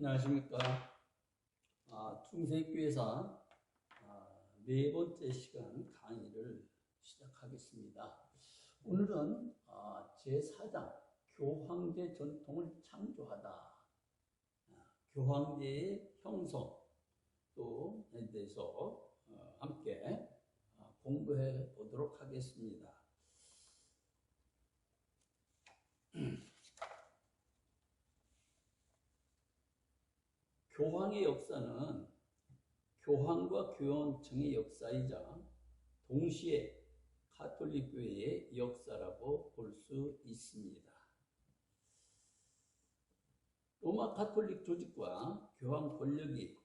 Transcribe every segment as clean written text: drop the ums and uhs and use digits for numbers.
안녕하십니까. 중세교회사 네 번째 시간 강의를 시작하겠습니다. 오늘은 제4장 교황제 전통을 창조하다, 교황제의 형성 또에 대해서 함께 공부해 보도록 하겠습니다. 교황의 역사는 교황과 교황청의 역사이자 동시에 가톨릭교회의 역사라고 볼 수 있습니다. 로마 가톨릭 조직과 교황 권력이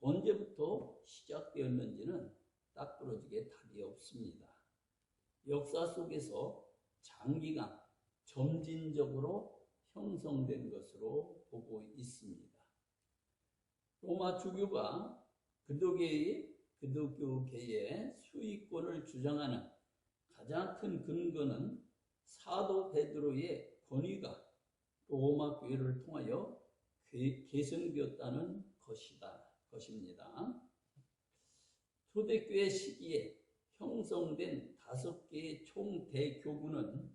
언제부터 시작되었는지는 딱 부러지게 답이 없습니다. 역사 속에서 장기간 점진적으로 형성된 것으로 보고 있습니다. 로마 주교가 그도교계의 수익권을 주장하는 가장 큰 근거는 사도 베드로의 권위가 로마 교회를 통하여 개성되었다는 것입니다. 초대교회 시기에 형성된 5개의 총대교구는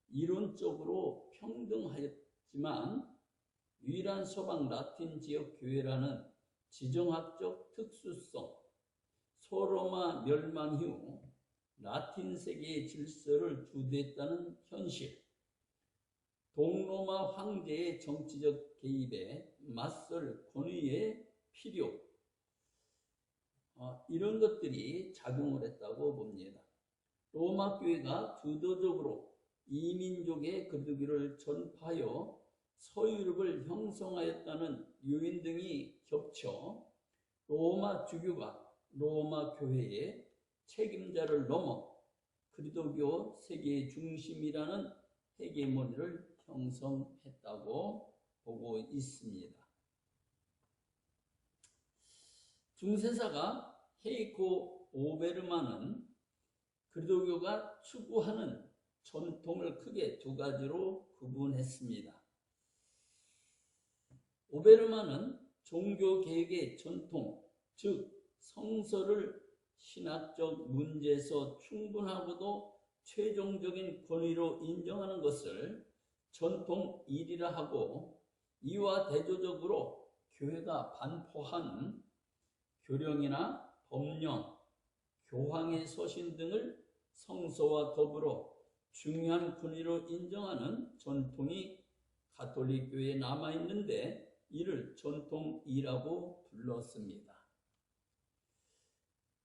이론적으로 평등하였지만 유일한 서방 라틴 지역 교회라는 지정학적 특수성, 소로마 멸망 이후 라틴 세계의 질서를 주도했다는 현실, 동로마 황제의 정치적 개입에 맞설 권위의 필요, 이런 것들이 작용을 했다고 봅니다. 로마 교회가 주도적으로 이민족의 그리스도교를 전파하여 서유럽을 형성하였다는 요인 등이 겹쳐 로마 주교가 로마 교회의 책임자를 넘어 그리스도교 세계의 중심이라는 헤게모니를 형성했다고 보고 있습니다. 중세사가 헤이코 오베르만은 그리스도교가 추구하는 전통을 크게 2가지로 구분했습니다. 오베르만은 종교개혁의 전통, 즉 성서를 신학적 문제에서 충분하고도 최종적인 권위로 인정하는 것을 전통 1이라 하고, 이와 대조적으로 교회가 반포한 교령이나 법령, 교황의 서신 등을 성서와 더불어 중요한 권위로 인정하는 전통이 가톨릭 교회에 남아있는데 이를 전통 2라고 불렀습니다.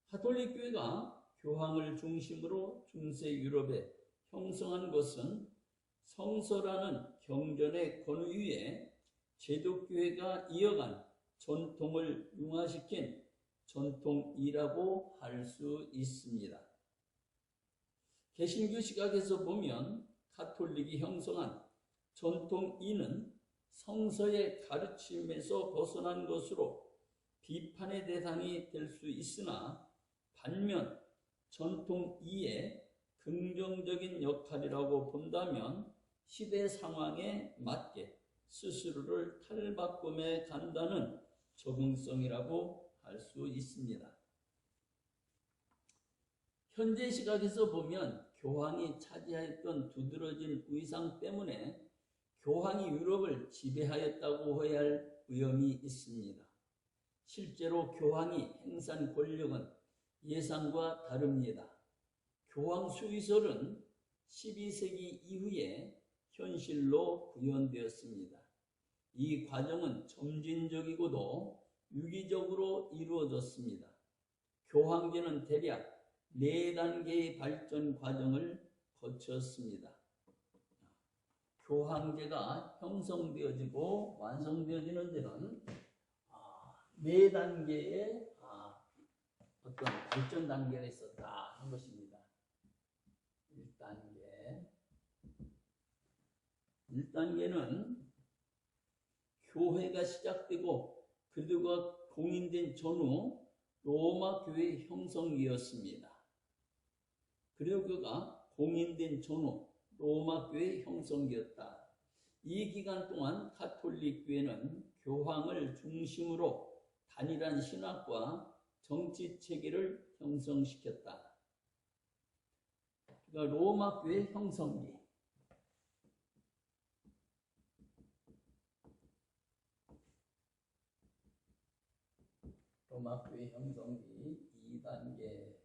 가톨릭 교회가 교황을 중심으로 중세 유럽에 형성한 것은 성서라는 경전의 권위 위에 제독교회가 이어간 전통을 융화시킨 전통 2라고 할 수 있습니다. 개신교 시각에서 보면 가톨릭이 형성한 전통 2는 성서의 가르침에서 벗어난 것으로 비판의 대상이 될 수 있으나, 반면 전통 2의 긍정적인 역할이라고 본다면 시대 상황에 맞게 스스로를 탈바꿈해 간다는 적응성이라고 할 수 있습니다. 현재 시각에서 보면 교황이 차지하였던 두드러진 위상 때문에 교황이 유럽을 지배하였다고 해야 할 위험이 있습니다. 실제로 교황이 행사한 권력은 예상과 다릅니다. 교황 수의설은 12세기 이후에 현실로 구현되었습니다. 이 과정은 점진적이고도 유기적으로 이루어졌습니다. 교황제는 대략 4단계의 발전 과정을 거쳤습니다. 교황제가 형성되어지고 완성되어지는 데는 4단계의 어떤 발전 단계가 있었다 하는 것입니다. 1단계는 교회가 시작되고 그리스도가 공인된 전후 로마 교회의 형성이었습니다. 그리스도가 공인된 전후 로마 교회의 형성이었다. 이 기간 동안 가톨릭 교회는 교황을 중심으로 단일한 신학과 정치 체계를 형성시켰다. 그러니까 로마 교회 형성기. 로마 교회 형성기 2단계.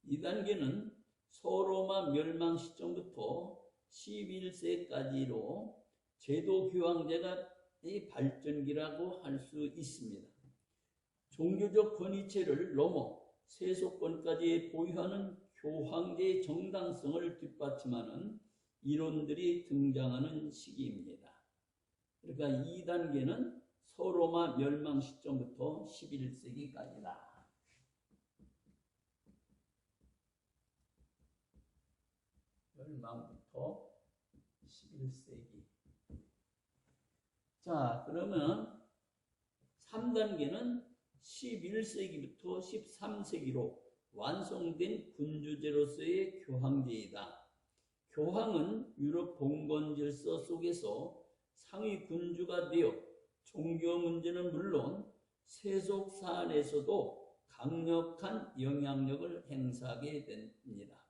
2단계는 소로마 멸망 시점부터 11세까지로 제도 교황제가의 발전기라고 할 수 있습니다. 종교적 권위체를 넘어 세속권까지 보유하는 교황제의 정당성을 뒷받침하는 이론들이 등장하는 시기입니다. 그러니까 2단계는 소로마 멸망 시점부터 11세기까지다. 멸망부터 11세기. 자, 그러면 3단계는 11세기부터 13세기로 완성된 군주제로서의 교황제이다. 교황은 유럽 봉건 질서 속에서 상위 군주가 되어 종교 문제는 물론 세속 사안에서도 강력한 영향력을 행사하게 됩니다.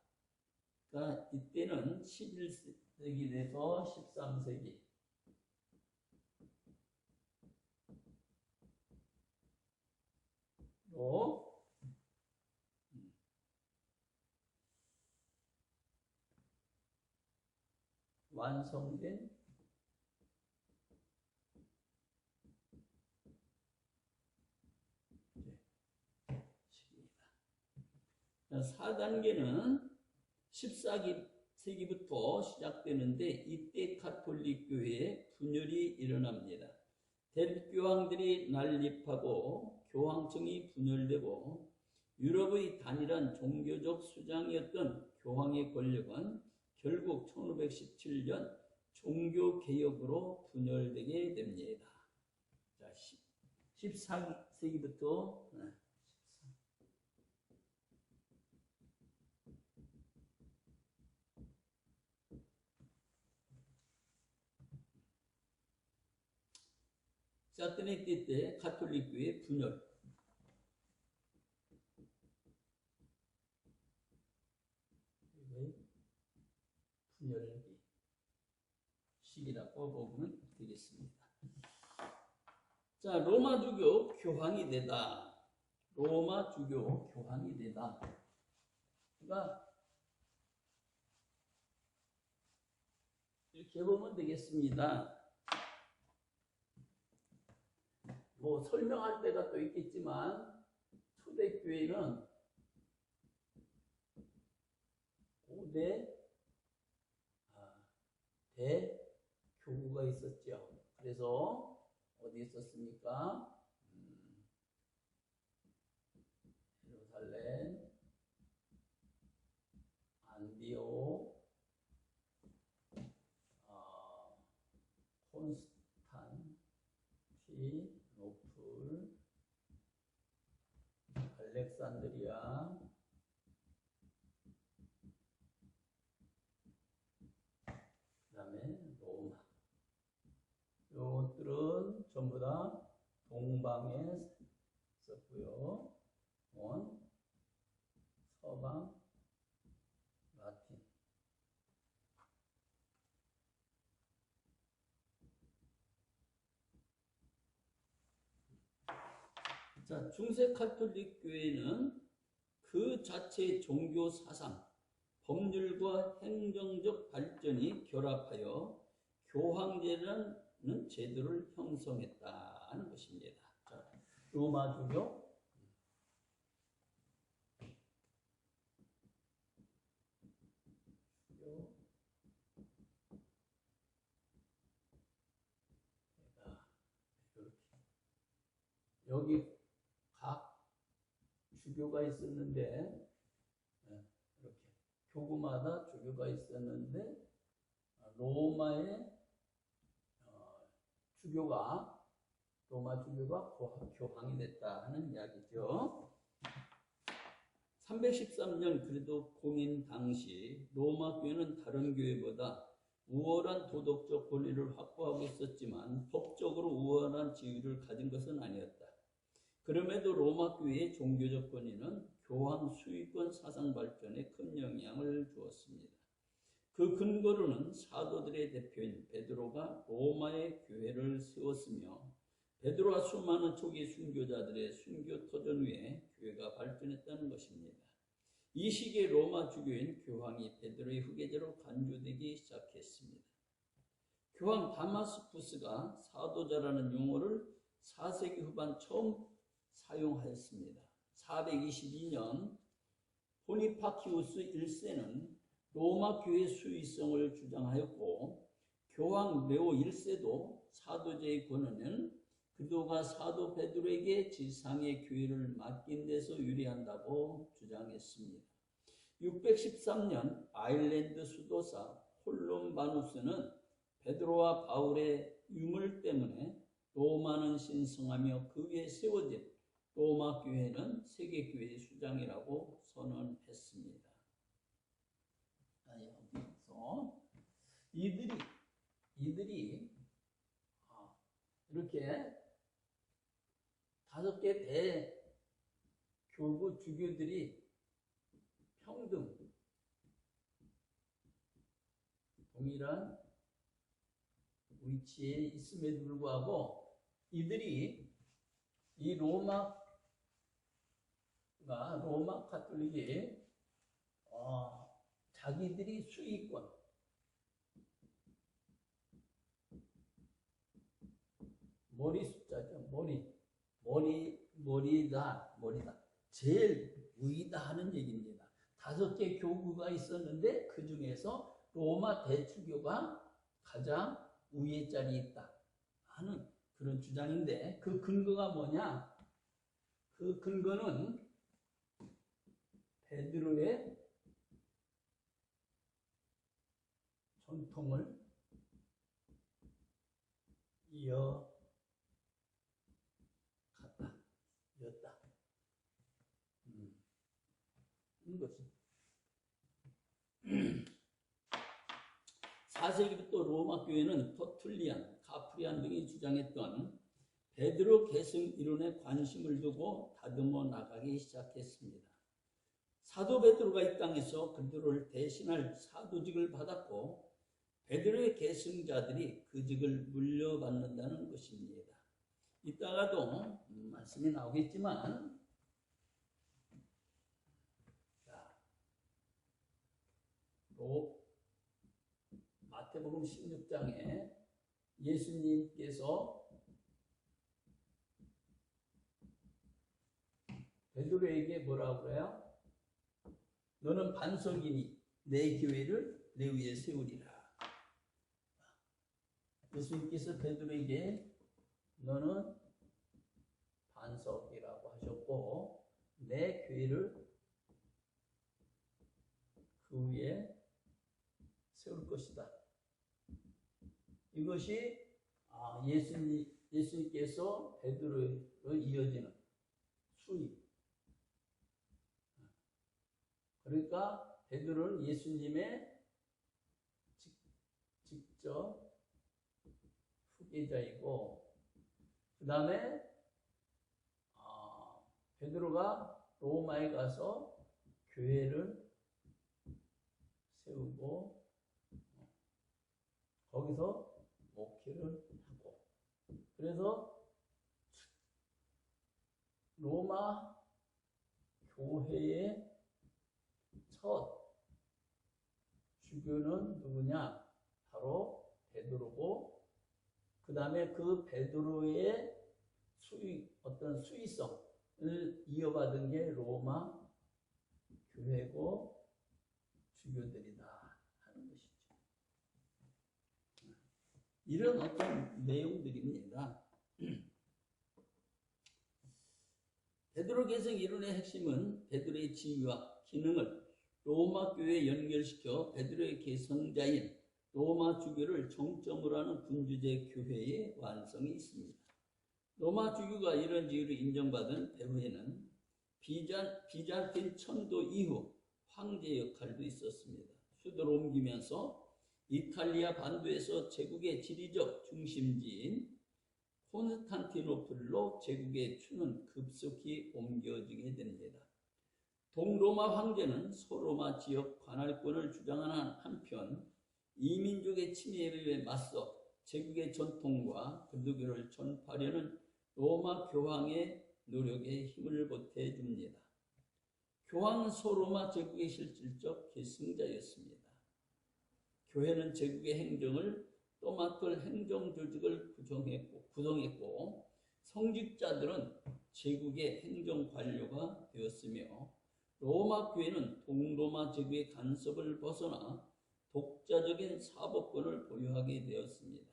그러니까 이때는 11세기에서 13세기. 로 완성된 시기입니다. 4단계는 14세기부터 시작되는데 이때 가톨릭 교회에 분열이 일어납니다. 대립교황들이 난립하고 교황청이 분열되고 유럽의 단일한 종교적 수장이었던 교황의 권력은 결국 1517년 종교개혁으로 분열되게 됩니다. 자, 14세기부터 사트네티 때 가톨릭 교회 분열. 분열기 시기라고 보면 되겠습니다. 자, 로마 주교 교황이 되다. 로마 주교 교황이 되다. 그러니까 이렇게 보면 되겠습니다. 뭐 설명할 때가 또 있겠지만 초대교회는 5대 대교구가 있었죠. 그래서 어디 있었습니까? 예루살렘, 안디옥, 콘스탄티노플, 알렉산드리아, 그 다음에 로마. 이것들은 전부 다 동방에 있었고요. 서방, 라틴. 자, 중세 가톨릭 교회는 그 자체의 종교 사상, 법률과 행정적 발전이 결합하여 교황제라는 제도를 형성했다는 것입니다. 자, 로마 주교, 여기 각 주교가 있었는데 이렇게 교구마다 주교가 있었는데 로마 주교가 교황이 됐다 하는 이야기죠. 313년 그리도 공인 당시 로마 교회는 다른 교회보다 우월한 도덕적 권위를 확보하고 있었지만 법적으로 우월한 지위를 가진 것은 아니었다. 그럼에도 로마 교회의 종교적 권위는 교황 수위권 사상 발전에 큰 영향을 주었습니다. 그 근거로는 사도들의 대표인 베드로가 로마의 교회를 세웠으며 베드로와 수많은 초기 순교자들의 순교 터전 위에 교회가 발전했다는 것입니다. 이 시기에 로마 주교인 교황이 베드로의 후계자로 간주되기 시작했습니다. 교황 다마스쿠스가 사도자라는 용어를 4세기 후반 처음 사용하였습니다. 422년 보니파키우스 1세는 로마 교회의 수위성을 주장하였고 교황 레오 1세도 사도제의 권한은 그도가 사도 베드로에게 지상의 교회를 맡긴 데서 유리한다고 주장했습니다. 613년 아일랜드 수도사 콜룸바누스는 베드로와 바울의 유물 때문에 로마는 신성하며 그 위에 세워진 로마 교회는 세계교회의 수장이라고 선언했습니다. 여기서 이들이 이렇게 5개 대교구 주교들이 평등, 동일한 위치에 있음에도 불구하고 이들이 이 로마 가톨릭이 자기들이 수위권, 머리 숫자죠. 머리다. 제일 위다 하는 얘기입니다. 5개 교구가 있었는데 그 중에서 로마 대주교가 가장 위에 자리에 있다 하는 그런 주장인데 그 근거가 뭐냐? 그 근거는 베드로의 전통을 이어갔다. 이것이 4세기부터 로마 교회는 터툴리안, 카프리안 등이 주장했던 베드로 계승 이론에 관심을 두고 다듬어 나가기 시작했습니다. 사도 베드로가 이 땅에서 그들을 대신할 사도직을 받았고 베드로의 계승자들이 그 직을 물려받는다는 것입니다. 이따가도 말씀이 나오겠지만 마태복음 16장에 예수님께서 베드로에게 뭐라고 그래요? 너는 반석이니 내 교회를 내 위에 세우리라. 예수님께서 베드로에게 너는 반석이라고 하셨고 내 교회를 그 위에 세울 것이다. 이것이 예수님께서 베드로로 이어지는 수위. 그러니까 베드로는 예수님의 직접 후계자이고 그 다음에 베드로가 로마에 가서 교회를 세우고 거기서 목회를 하고 그래서 로마 교회의 첫 주교는 누구냐? 바로 베드로고 그 다음에 그 베드로의 어떤 수위성을 이어받은 게 로마 교회고 주교들이다 하는 것이죠. 이런 어떤 내용들입니다. 베드로 계승 이론의 핵심은 베드로의 지위와 기능을 로마 교회에 연결시켜 베드로의 계승자인 로마 주교를 정점으로 하는 군주제 교회의 완성이 있습니다. 로마 주교가 이런 지위로 인정받은 배후에는 비잔틴 천도 이후 황제 역할도 있었습니다. 수도를 옮기면서 이탈리아 반도에서 제국의 지리적 중심지인 콘스탄티노플로 제국의 추는 급속히 옮겨지게 됩니다. 동로마 황제는 소로마 지역 관할권을 주장하는 한편 이민족의 침입에 맞서 제국의 전통과 근두교를 전파하려는 로마 교황의 노력에 힘을 보태줍니다. 교황은 소로마 제국의 실질적 계승자였습니다. 교회는 제국의 행정을 또 맡을 행정조직을 구성했고 성직자들은 제국의 행정관료가 되었으며 로마 교회는 동로마 제국의 간섭을 벗어나 독자적인 사법권을 보유하게 되었습니다.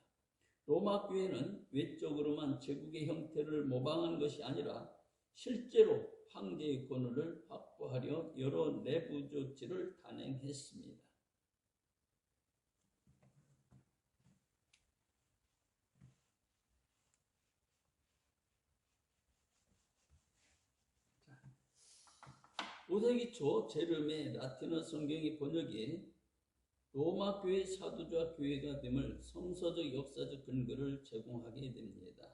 로마 교회는 외적으로만 제국의 형태를 모방한 것이 아니라 실제로 황제의 권위를 확보하려 여러 내부 조치를 단행했습니다. 자, 5세기 초 제르메 라틴어 성경의 번역이 로마 교회 사도자 교회가 됨을 성서적 역사적 근거를 제공하게 됩니다.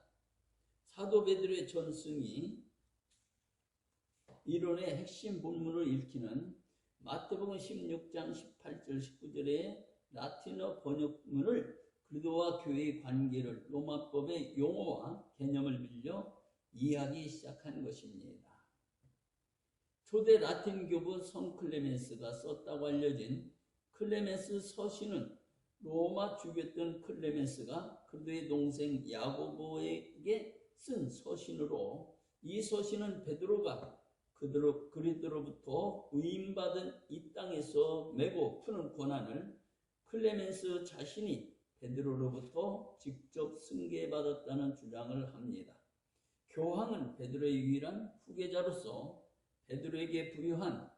사도 베드로의 전승이 이론의 핵심 본문을 읽히는 마태복음 16장 18절 19절의 라틴어 번역문을 그리스도와 교회의 관계를 로마법의 용어와 개념을 빌려 이해하기 시작한 것입니다. 초대 라틴 교부 성 클레멘스가 썼다고 알려진 클레멘스 서신은 로마 주교였던 클레멘스가 그리스도의 동생 야고보에게 쓴 서신으로 이 서신은 베드로가 그리스도로부터 의임받은 이 땅에서 메고 푸는 권한을 클레멘스 자신이 베드로로부터 직접 승계받았다는 주장을 합니다. 교황은 베드로의 유일한 후계자로서 베드로에게 부여한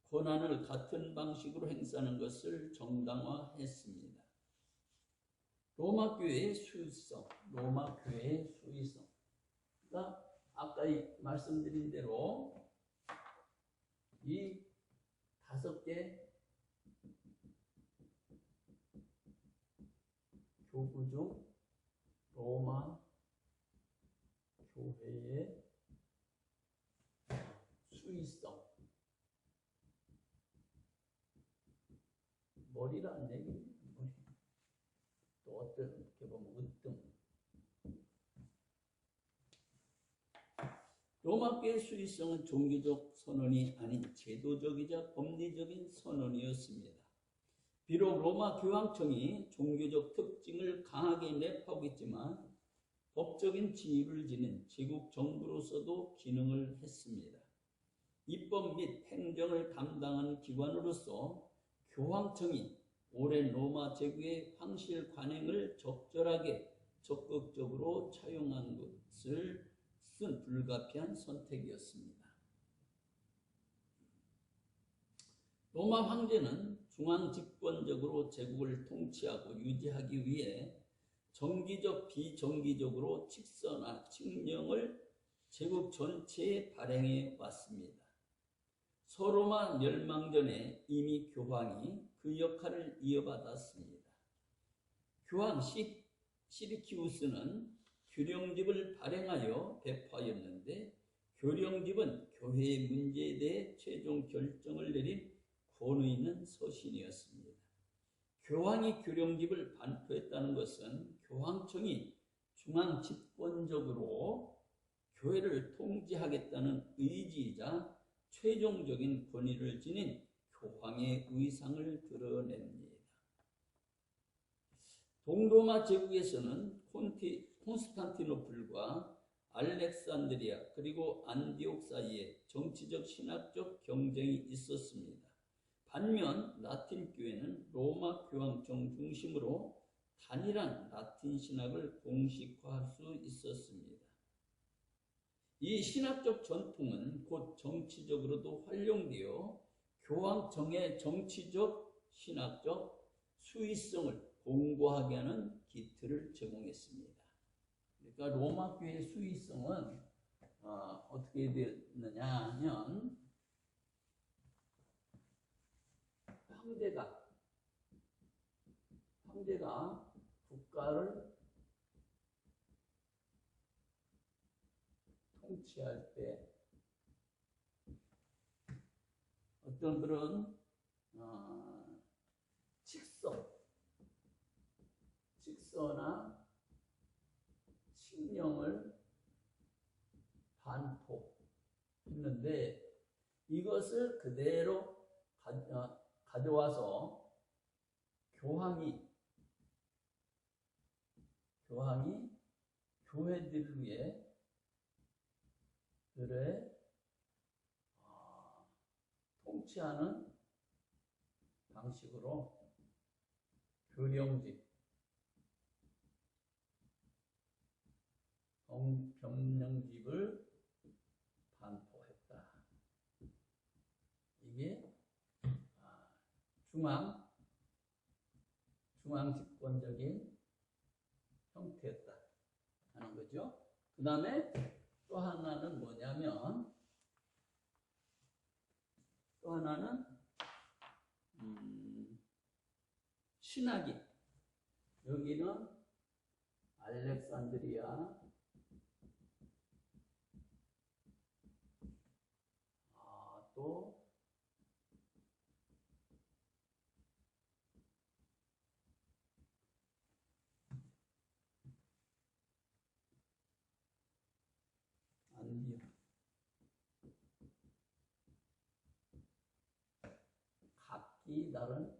권한을 같은 방식으로 행사하는 것을 정당화했습니다. 로마 교회의 수위성, 그러니까 아까 말씀드린 대로 이 5개 교구 중 로마 교회의 수위성, 머리라는 얘기는 머리. 또 어떻게 보면 으뜸. 로마교의 수위성은 종교적 선언이 아닌 제도적이자 법리적인 선언이었습니다. 비록 로마 교황청이 종교적 특징을 강하게 내포하고 있지만 법적인 지위를 지닌 제국 정부로서도 기능을 했습니다. 입법 및 행정을 담당하는 기관으로서 교황청이 오랜 로마 제국의 황실 관행을 적절하게 적극적으로 차용한 것은 불가피한 선택이었습니다. 로마 황제는 중앙 집권적으로 제국을 통치하고 유지하기 위해 정기적 비정기적으로 직서나 칙령을 제국 전체에 발행해 왔습니다. 서로마 멸망 전에 이미 교황이 그 역할을 이어받았습니다. 교황 시리키우스는 교령집을 발행하여 배포하였는데 교령집은 교회의 문제에 대해 최종 결정을 내린 권위 있는 서신이었습니다. 교황이 교령집을 반포했다는 것은 교황청이 중앙 집권적으로 교회를 통제하겠다는 의지이자 최종적인 권위를 지닌 교황의 의상을 드러냅니다. 동로마 제국에서는 콘스탄티노플과 알렉산드리아 그리고 안디옥 사이에 정치적 신학적 경쟁이 있었습니다. 반면 라틴 교회는 로마 교황청 중심으로 단일한 라틴 신학을 공식화할 수 있었습니다. 이 신학적 전통은 곧 정치적으로도 활용되어 교황청의 정치적, 신학적 수위성을 공고하게 하는 기틀을 제공했습니다. 그러니까 로마 교회의 수위성은 어떻게 되었느냐 하면 황제가 국가를 통치할 때 어떤 그런 직서나 칙령을 반포했는데 이것을 그대로 가져와서 교황이 교회들 위해 들의 통치하는 방식으로 교령집, 병령집을 반포했다. 이게 중앙 집권적인 형태였다 하는 거죠. 그 다음에 또 하나는 뭐냐면 신학이 여기는 알렉산드리아 또 안디옥 각기 다른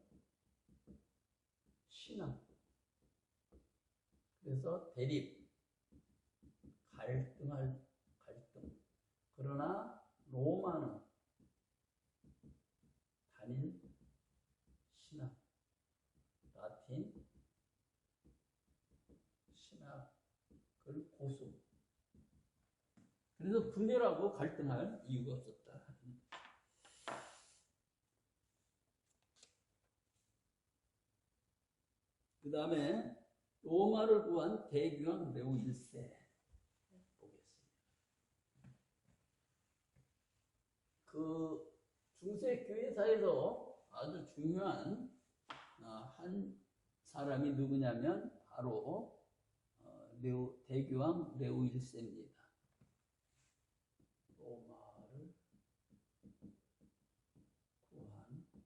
신학 그래서 대립 갈등 그러나 로마는 단일 신학 라틴 신학을 고수 그래서 분열하고 갈등할 이유가 없었다. 그 다음에 로마를 구한 대교황 레오 1세 보겠습니다. 그 중세 교회사에서 아주 중요한 한 사람이 누구냐면 바로 대교황 레오 1세입니다. 로마를 구한 1세.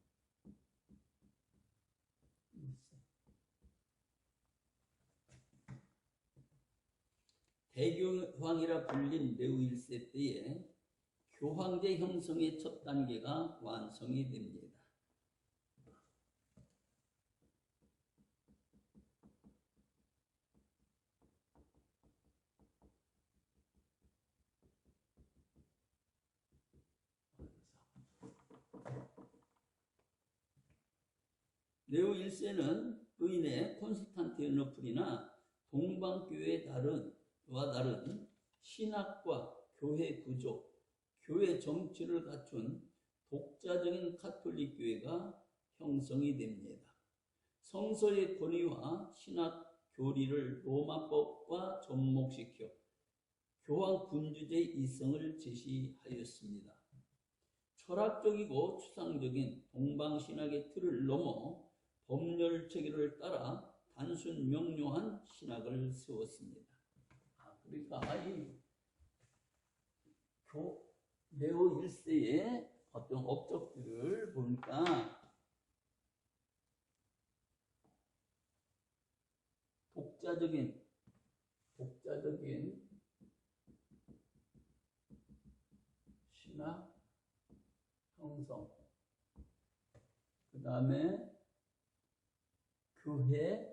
대교황이라 불린 레오 1세 때에 교황제 형성의 첫 단계가 완성이 됩니다. 레오 1세는 의인의 콘스탄티노플이나 동방교회와 다른 신학과 교회 구조, 교회 정치를 갖춘 독자적인 가톨릭 교회가 형성이 됩니다. 성서의 권위와 신학 교리를 로마법과 접목시켜 교황 군주제의 이성을 제시하였습니다. 철학적이고 추상적인 동방신학의 틀을 넘어 법률 체계를 따라 단순 명료한 신학을 세웠습니다. 그러니까 레오 1세의 어떤 업적들을 보니까 독자적인 신학 형성, 그 다음에 교회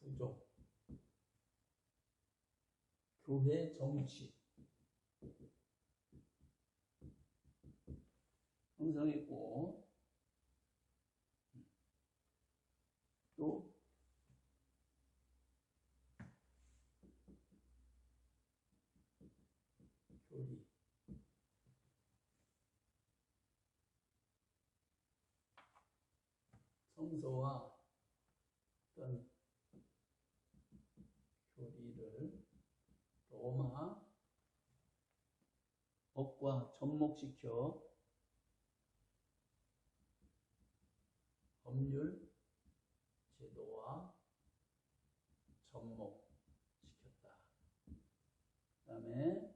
구조, 교회 정치 형성했고 또 교리 성서와 어떤 교리를 또 로마 법과 접목시켜 법률 제도와 접목시켰다. 그 다음에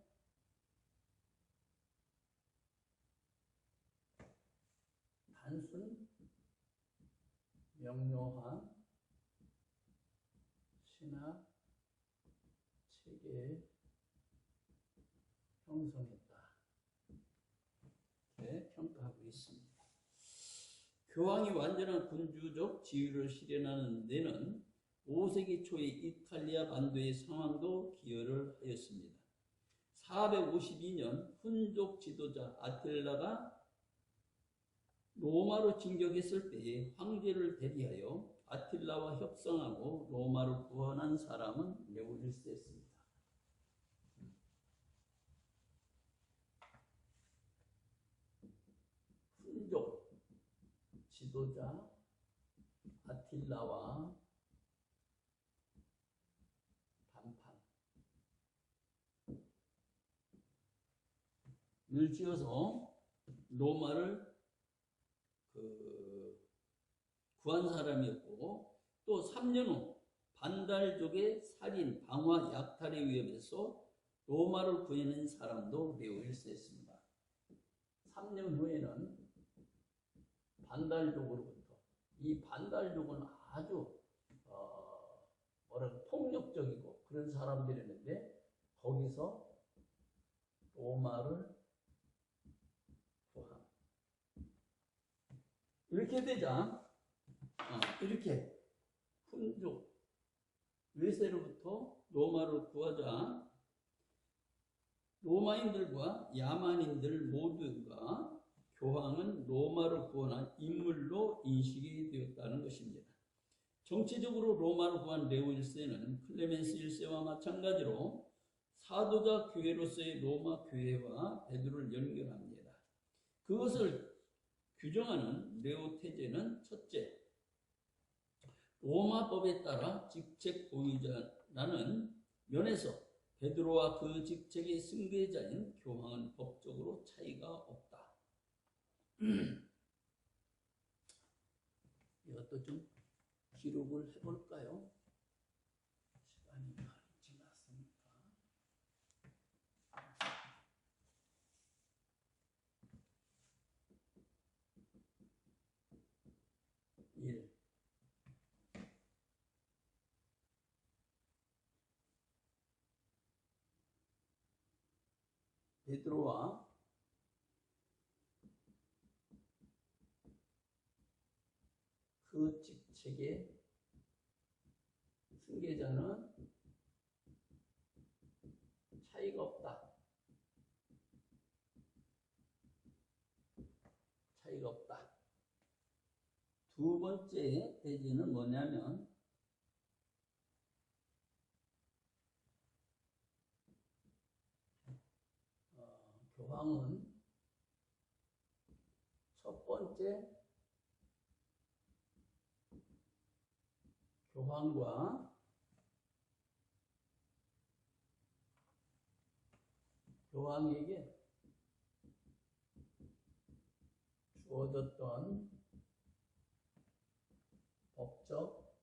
단순 명료한 신학 체계 형성했다. 이렇게 평가하고 있습니다. 교황이 완전한 군주적 지위를 실현하는 데는 5세기 초의 이탈리아 반도의 상황도 기여를 하였습니다. 452년 훈족 지도자 아틸라가 로마로 진격했을 때에 황제를 대리하여 아틸라와 협상하고 로마를 구원한 사람은 레오 1세였습니다. 훈족 지도자 아틸라와 단판을 지어서 로마를 구한 사람이었고, 또 3년 후 반달족의 살인, 방화, 약탈의 위협에서 로마를 구해낸 사람도 레오 1세였습니다. 3년 후에는 반달족으로부터, 이 반달족은 아주 폭력적이고 그런 사람들이었는데 거기서 로마를 구한. 이렇게 되자 이렇게 훈족 외세로부터 로마를 구하자 로마인들과 야만인들 모두가 교황은 로마를 구원한 인물로 인식이 되었다는 것입니다. 정치적으로 로마를 구한 레오 1세는 클레멘스 1세와 마찬가지로 사도자 교회로서의 로마 교회와 베드로를 연결합니다. 그것을 규정하는 레오 태제는 첫째, 로마법에 따라 직책 보유자라는 면에서 베드로와 그 직책의 승계자인 교황은 법적으로 차이가 없다. 이것도 좀 기록을 해볼까요? 시간이 많이 지났으니까. 1. 베드로와 그 직책의 승계자는 차이가 없다. 차이가 없다. 두 번째 대지는 뭐냐면 교황은 첫 번째 교황과 교황에게 주어졌던 법적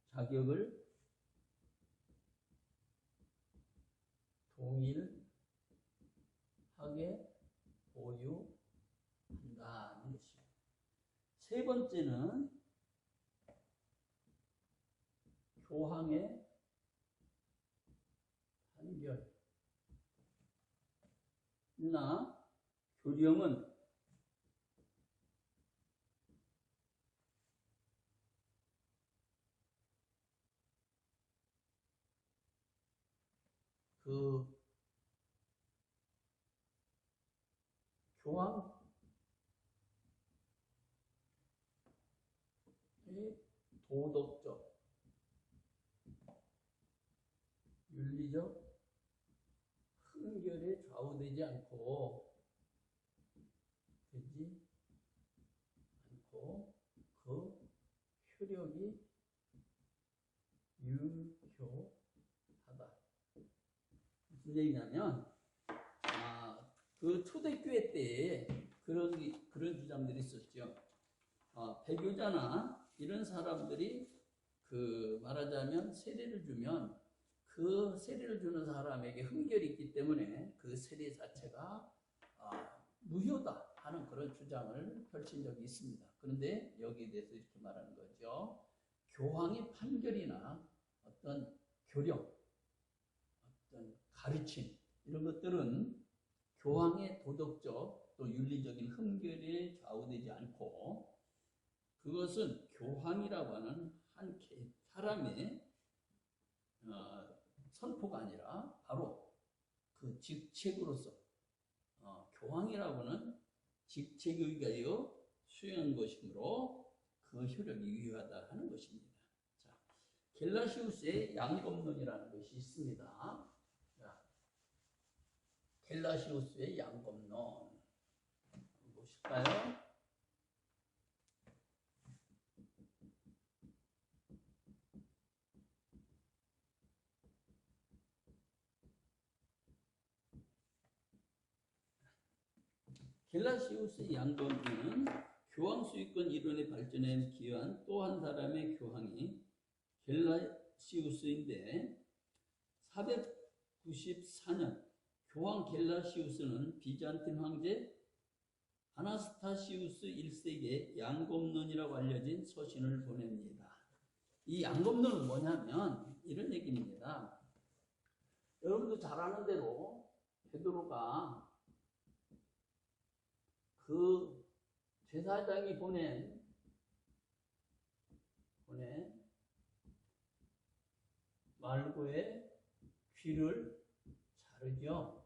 자격을 동일하게 보유한다는 것입니다. 세 번째는 교황의 판결이나 교령은 그 교황의 도덕적, 윤리적 흥결에 좌우되지 않고 그 효력이 유효하다. 무슨 얘기냐면 그 초대교회 때에 그런 주장들이 있었죠. 배교자나 이런 사람들이 그 말하자면 세례를 주면 그 세례를 주는 사람에게 흠결이 있기 때문에 그 세례 자체가 무효다 하는 그런 주장을 펼친 적이 있습니다. 그런데 여기에 대해서 이렇게 말하는 거죠. 교황의 판결이나 어떤 교령, 어떤 가르침 이런 것들은 교황의 도덕적 또 윤리적인 흠결에 좌우되지 않고 그것은 교황이라고 하는 한 사람의 선포가 아니라 바로 그 직책으로서 교황이라고는 직책에 의하여 수행한 것이므로 그 효력이 유효하다 하는 것입니다. 자, 겔라시우스의 양검론이라는 것이 있습니다. 자, 겔라시우스의 양검론 보실까요? 겔라시우스의 양검론은 교황 수익권 이론의 발전에 기여한 또 한 사람의 교황이 겔라시우스인데 494년 교황 겔라시우스는 비잔틴 황제 아나스타시우스 1세에게 양검론이라고 알려진 서신을 보냅니다. 이 양검론은 뭐냐면 이런 얘기입니다. 여러분도 잘 아는 대로 베드로가 그 제사장이 보낸 말고의 귀를 자르죠.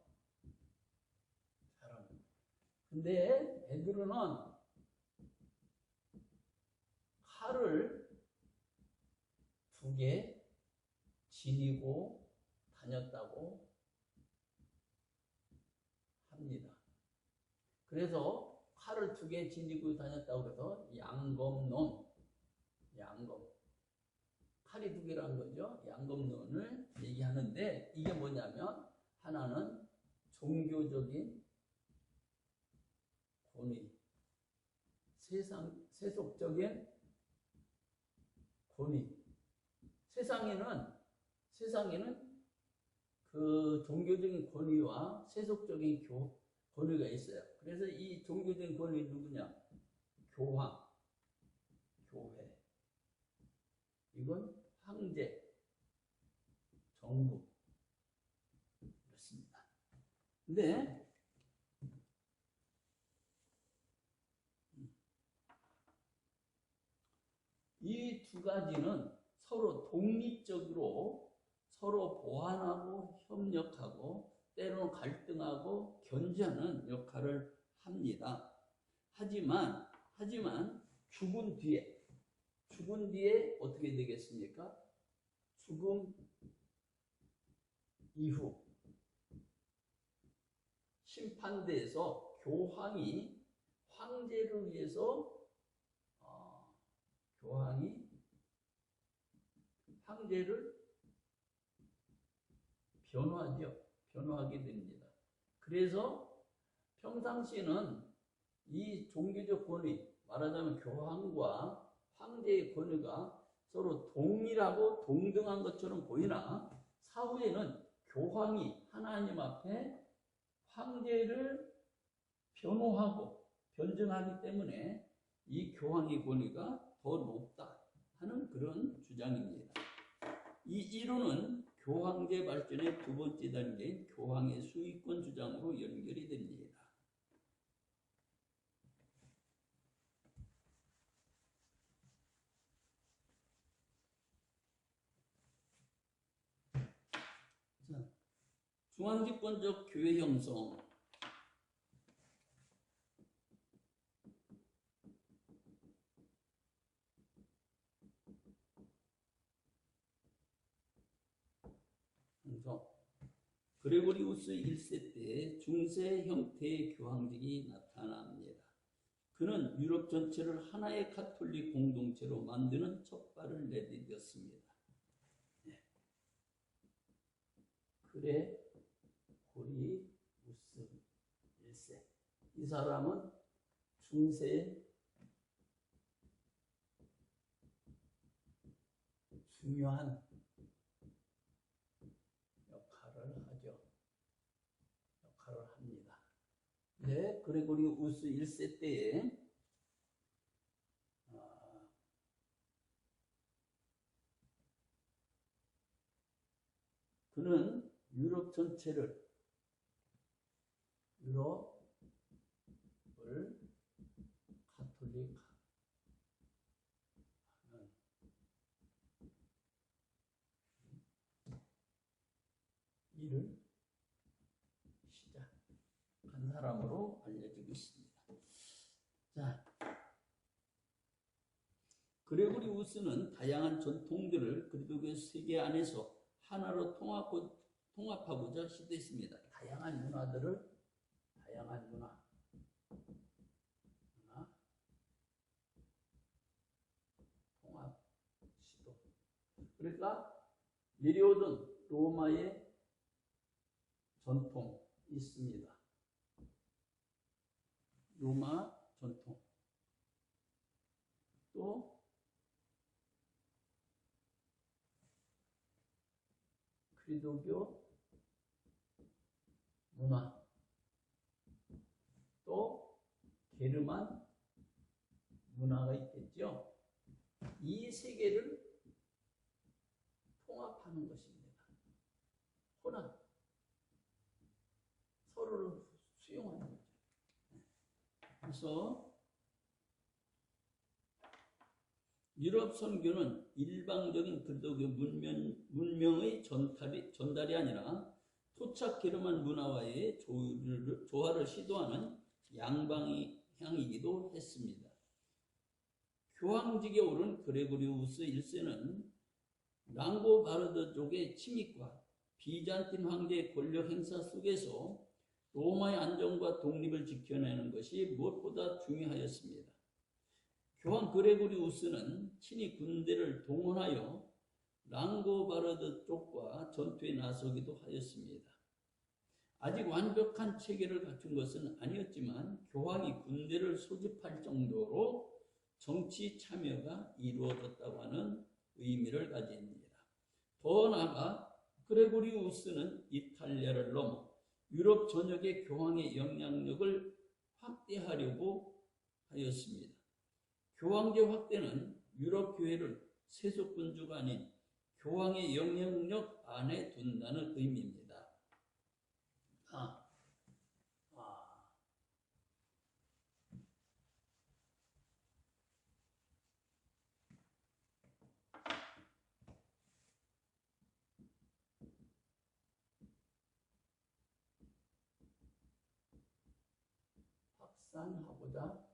근데 베드로는 칼을 2개 지니고 다녔다고 합니다. 그래서 칼을 2개 지니고 다녔다고 해서 양검론, 칼이 2개라는 거죠. 양검론을 얘기하는데 이게 뭐냐면 하나는 종교적인 권위, 세속적인 권위. 세상에는 그 종교적인 권위와 세속적인 권위가 있어요. 그래서 이 종교적인 권위 누구냐? 교황, 교회. 이건 황제, 정부. 그렇습니다. 근데 이 2가지는 서로 독립적으로 서로 보완하고 협력하고 때로는 갈등하고 견제하는 역할을 합니다. 하지만 죽은 뒤에 어떻게 되겠습니까? 죽음 이후 심판대에서 교황이 황제를 위해서 황제를 변호하게 됩니다. 그래서 평상시에는 이 종교적 권위, 말하자면 교황과 황제의 권위가 서로 동일하고 동등한 것처럼 보이나 사후에는 교황이 하나님 앞에 황제를 변호하고 변증하기 때문에 이 교황의 권위가 더 높다 하는 그런 주장입니다. 이 이론은 교황제 발전의 2번째 단계인 교황의 수익권 주장으로 연결이 됩니다. 자, 중앙집권적 교회 형성. 그레고리우스 1세 때 중세 형태의 교황직이 나타납니다. 그는 유럽 전체를 하나의 가톨릭 공동체로 만드는 첫발을 내디뎠습니다. 1세. 이 사람은 중세에 중요한 역할을 하죠. 역할을 합니다. 네, 그레고리우스 1세 때에 그는 유럽을 가톨릭하는 일을 시작한 사람으로 알려지고 있습니다. 자, 그레고리우스는 다양한 전통들을 그리스도교 세계 안에서 하나로 통합하고자 시도했습니다. 다양한 문화 통합 시도. 그러니까 내려오던 로마의 전통 있습니다. 로마 전통. 또 그리스도교 문화, 또 게르만 문화가 있겠죠. 이 세 개를 통합하는 것입니다. 혼합, 서로를 수용하는 거죠. 그래서 유럽 선교는 일방적인 그리스도교 문명의 전달이 아니라 토착 게르만 문화와의 조화를 시도하는 양방향이기도 했습니다. 교황직에 오른 그레고리우스 1세는 랑고바르드족의 침입과 비잔틴 황제의 권력 행사 속에서 로마의 안정과 독립을 지켜내는 것이 무엇보다 중요하였습니다. 교황 그레고리우스는 친히 군대를 동원하여 랑고바르드 쪽과 전투에 나서기도 하였습니다. 아직 완벽한 체계를 갖춘 것은 아니었지만 교황이 군대를 소집할 정도로 정치 참여가 이루어졌다고 하는 의미를 가집니다. 더 나아가 그레고리우스는 이탈리아를 넘어 유럽 전역의 교황의 영향력을 확대하려고 하였습니다. 교황제 확대는 유럽 교회를 세속군주가 아닌 교황의 영향력 안에 둔다는 의미입니다. 확산하고자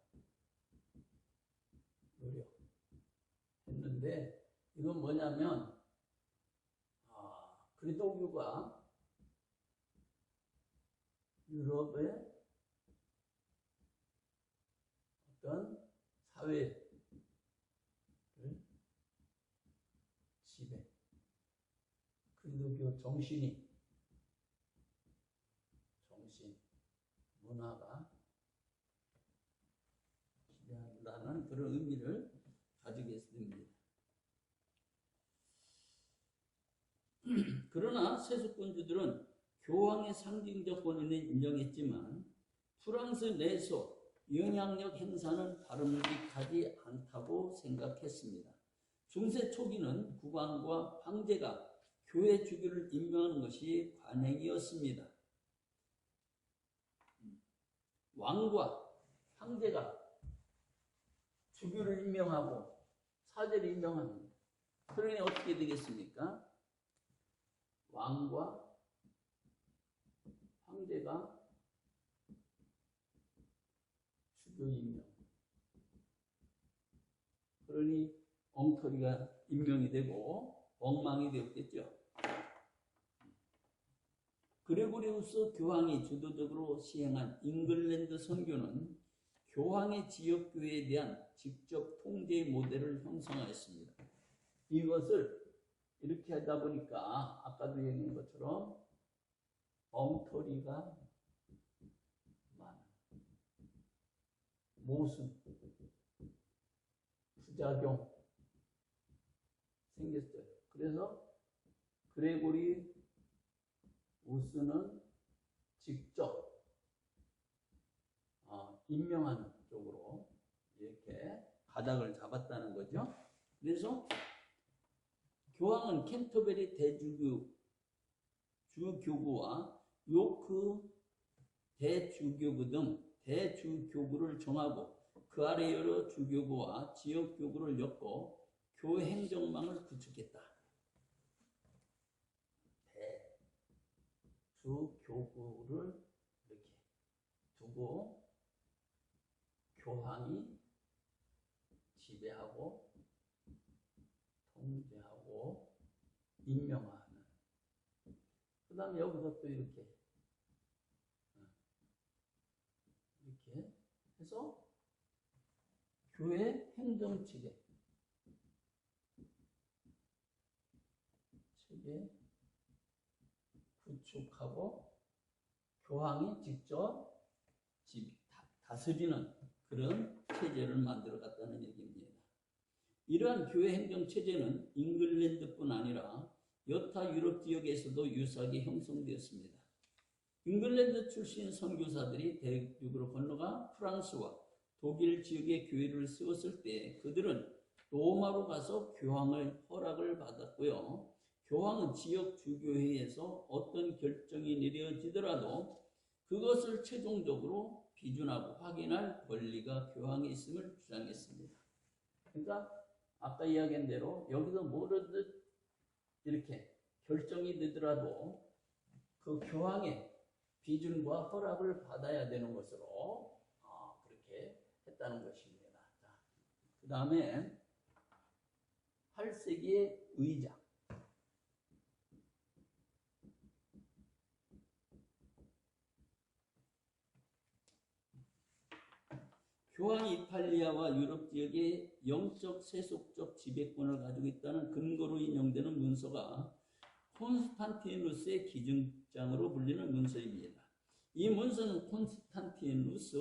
노력했는데, 이건 뭐냐면 그리스도교가 유럽의 어떤 사회를 지배, 그리스도교 정신, 문화가 지배한다는 그런 의미를 가지게 됩니다. 그러나 세속군주들은 교황의 상징적 권위는 인정했지만 프랑스 내에서 영향력 행사는 바람직하지 않다고 생각했습니다. 중세 초기는 국왕과 황제가 교회 주교를 임명하는 것이 관행이었습니다. 왕과 황제가 주교를 임명하고 사제를 임명합니다. 그러니 어떻게 되겠습니까? 왕과 황제가 주교 임명. 그러니 엉터리가 임명이 되고 엉망이 되었겠죠. 그레고리우스 교황이 주도적으로 시행한 잉글랜드 선교는 교황의 지역교회에 대한 직접 통제의 모델을 형성하였습니다. 이것을 이렇게 하다 보니까 아까도 얘기한 것처럼 엉터리가 많아. 모순, 부작용 생겼어요. 그래서 그레고리 우스는 직접 임명하는 쪽으로 이렇게 가닥을 잡았다는 거죠. 그래서 교황은 캔터베리 주교구와 요크 대주교구 등 대주교구를 정하고 그 아래 여러 주교구와 지역교구를 엮고 교회 행정망을 구축했다. 대주교구를 이렇게 두고 교황이 지배하고 통제하고 임명하는. 그 다음에 여기서 또 이렇게 해서 교회 행정체계 구축하고 교황이 직접 다스리는 그런 체제를 만들어 갔다는 얘기입니다. 이러한 교회 행정 체제는 잉글랜드뿐 아니라 여타 유럽 지역에서도 유사하게 형성되었습니다. 잉글랜드 출신 선교사들이 대륙으로 건너가 프랑스와 독일 지역의 교회를 세웠을 때 그들은 로마로 가서 교황의 허락을 받았고요. 교황은 지역 주교회에서 어떤 결정이 내려지더라도 그것을 최종적으로 비준하고 확인할 권리가 교황에 있음을 주장했습니다. 그러니까 아까 이야기한 대로 여기서 뭐든지 이렇게 결정이 되더라도 그 교황의 비준과 허락을 받아야 되는 것으로 그렇게 했다는 것입니다. 그 다음에 8세기의 의장. 교황이 이탈리아와 유럽 지역의 영적 세속적 지배권을 가지고 있다는 근거로 인용되는 문서가 콘스탄티누스의 기증장으로 불리는 문서입니다. 이 문서는 콘스탄티누스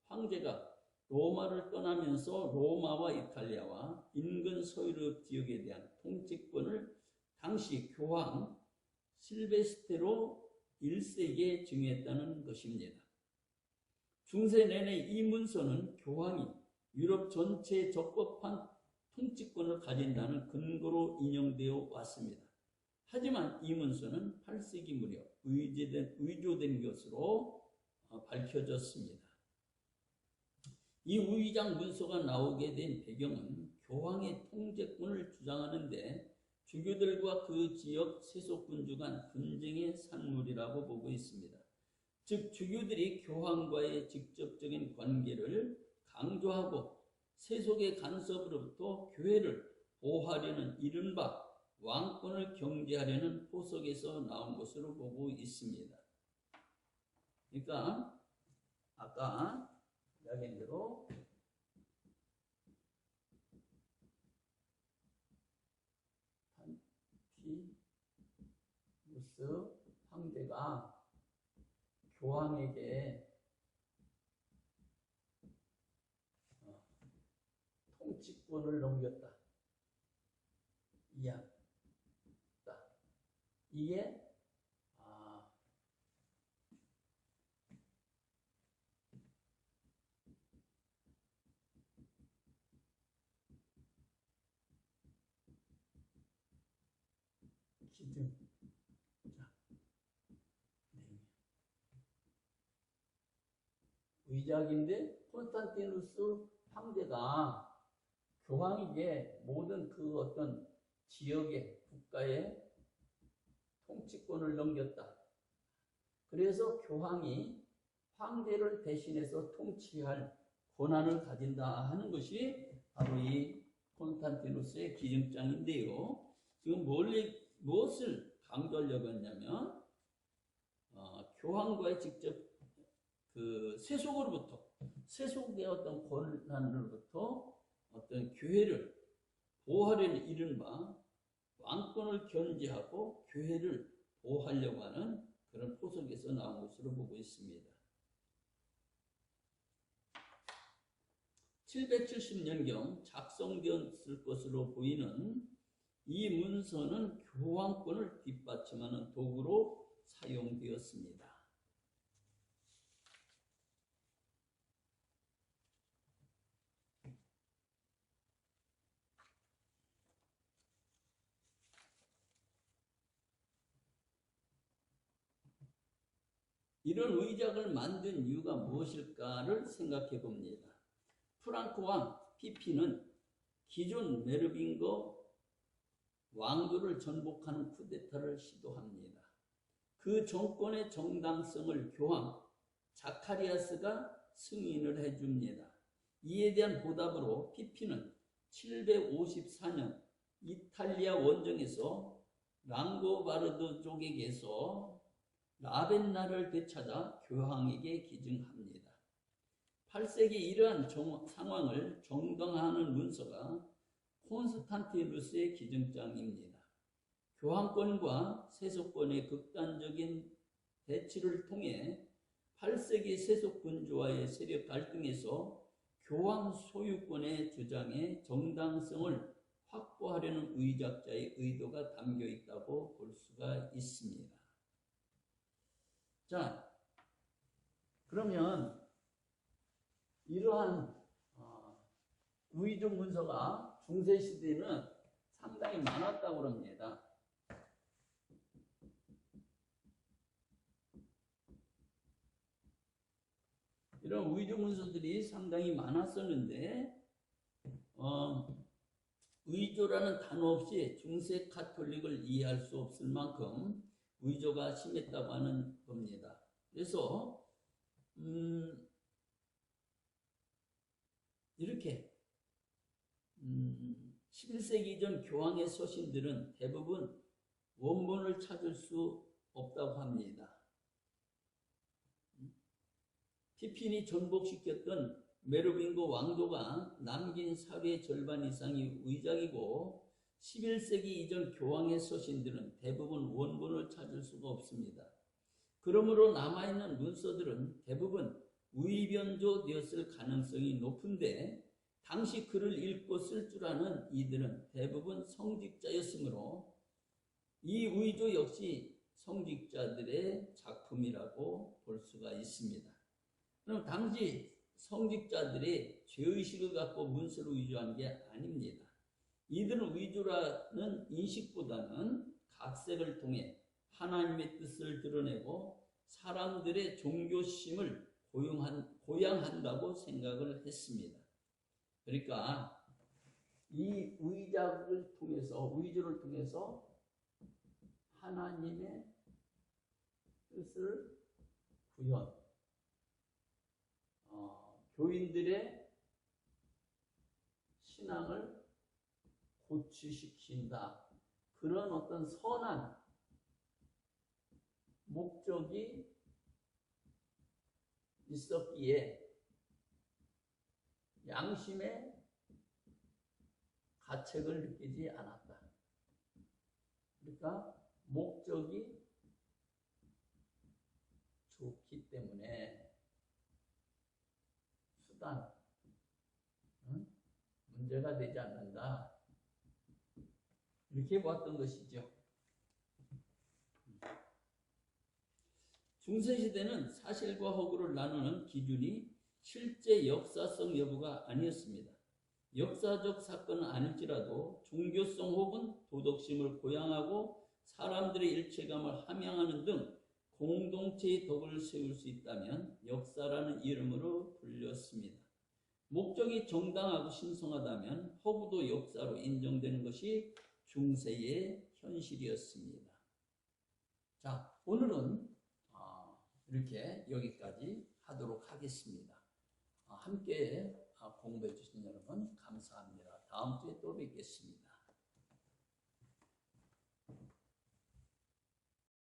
황제가 로마를 떠나면서 로마와 이탈리아와 인근 서유럽 지역에 대한 통치권을 당시 교황 실베스테로 1세기에 증여했다는 것입니다. 중세 내내 이 문서는 교황이 유럽 전체에 적법한 통치권을 가진다는 근거로 인용되어 왔습니다. 하지만 이 문서는 8세기 무렵 위조된 것으로 밝혀졌습니다. 이 위장 문서가 나오게 된 배경은 교황의 통제권을 주장하는데 주교들과 그 지역 세속군주 간 분쟁의 산물이라고 보고 있습니다. 즉 주교들이 교황과의 직접적인 관계를 강조하고 세속의 간섭으로부터 교회를 보호하려는 이른바 왕권을 경계하려는 포석에서 나온 것으로 보고 있습니다. 그러니까 아까 이야기한 대로 탄티누스 황제가 교황에게 통치권을 넘겼다. 이해한다. 이게 기준. 의작인데 콘스탄티누스 황제가 교황에게 모든 그 어떤 지역의 국가의 통치권을 넘겼다. 그래서 교황이 황제를 대신해서 통치할 권한을 가진다 하는 것이 바로 이 콘스탄티누스의 기증장인데요. 지금 무엇을 강조하려고 했냐면 교황과의 직접 그 세속의 어떤 권한으로부터 어떤 교회를 보호하려는 이른바 왕권을 견제하고 교회를 보호하려고 하는 그런 포석에서 나온 것으로 보고 있습니다. 770년경 작성되었을 것으로 보이는 이 문서는 교황권을 뒷받침하는 도구로 사용되었습니다. 이런 의작을 만든 이유가 무엇일까를 생각해 봅니다. 프랑크 왕 피피는 기존 메르빙거 왕조를 전복하는 쿠데타를 시도합니다. 그 정권의 정당성을 교황 자카리아스가 승인을 해줍니다. 이에 대한 보답으로 피피는 754년 이탈리아 원정에서 랑고바르드족에게서 라벤나를 되찾아 교황에게 기증합니다. 8세기 이러한 상황을 정당화하는 문서가 콘스탄티누스의 기증장입니다. 교황권과 세속권의 극단적인 대치를 통해 8세기 세속 군주와의 세력 갈등에서 교황 소유권의 주장의 정당성을 확보하려는 의작자의 의도가 담겨 있다고 볼 수가 있습니다. 자, 그러면 이러한 의족 문서가 중세시대에는 상당히 많았다고 합니다. 이런 의족 문서들이 상당히 많았었는데 의조라는 단어 없이 중세 카톨릭을 이해할 수 없을 만큼 의조가 심했다고 하는 겁니다. 그래서 이렇게 11세기 이전 교황의 서신들은 대부분 원본을 찾을 수 없다고 합니다. 피핀이 전복시켰던 메르빙거 왕조가 남긴 사료의 절반 이상이 의작이고 11세기 이전 교황의 서신들은 대부분 원본을 찾을 수가 없습니다. 그러므로 남아있는 문서들은 대부분 의변조되었을 가능성이 높은데 당시 글을 읽고 쓸 줄 아는 이들은 대부분 성직자였으므로 이 의조 역시 성직자들의 작품이라고 볼 수가 있습니다. 그럼 당시 성직자들이 죄의식을 갖고 문서를 위조한 게 아닙니다. 이들은 위조라는 인식보다는 각색을 통해 하나님의 뜻을 드러내고 사람들의 종교심을 고양한다고 생각을 했습니다. 그러니까 이 의작을 통해서, 위조를 통해서 하나님의 뜻을 구현, 교인들의 신앙을 고취시킨다. 그런 어떤 선한 목적이 있었기에 양심의 가책을 느끼지 않았다. 그러니까 목적이 좋기 때문에 수단, 문제가 되지 않는다. 이렇게 보았던 것이죠. 중세시대는 사실과 허구를 나누는 기준이 실제 역사성 여부가 아니었습니다. 역사적 사건은 아닐지라도 종교성 혹은 도덕심을 고양하고 사람들의 일체감을 함양하는 등 공동체의 덕을 세울 수 있다면 역사라는 이름으로 불렸습니다. 목적이 정당하고 신성하다면 허구도 역사로 인정되는 것이 중세의 현실이었습니다. 자, 오늘은 이렇게 여기까지 하도록 하겠습니다. 함께 공부해 주신 여러분 감사합니다. 다음 주에 또 뵙겠습니다.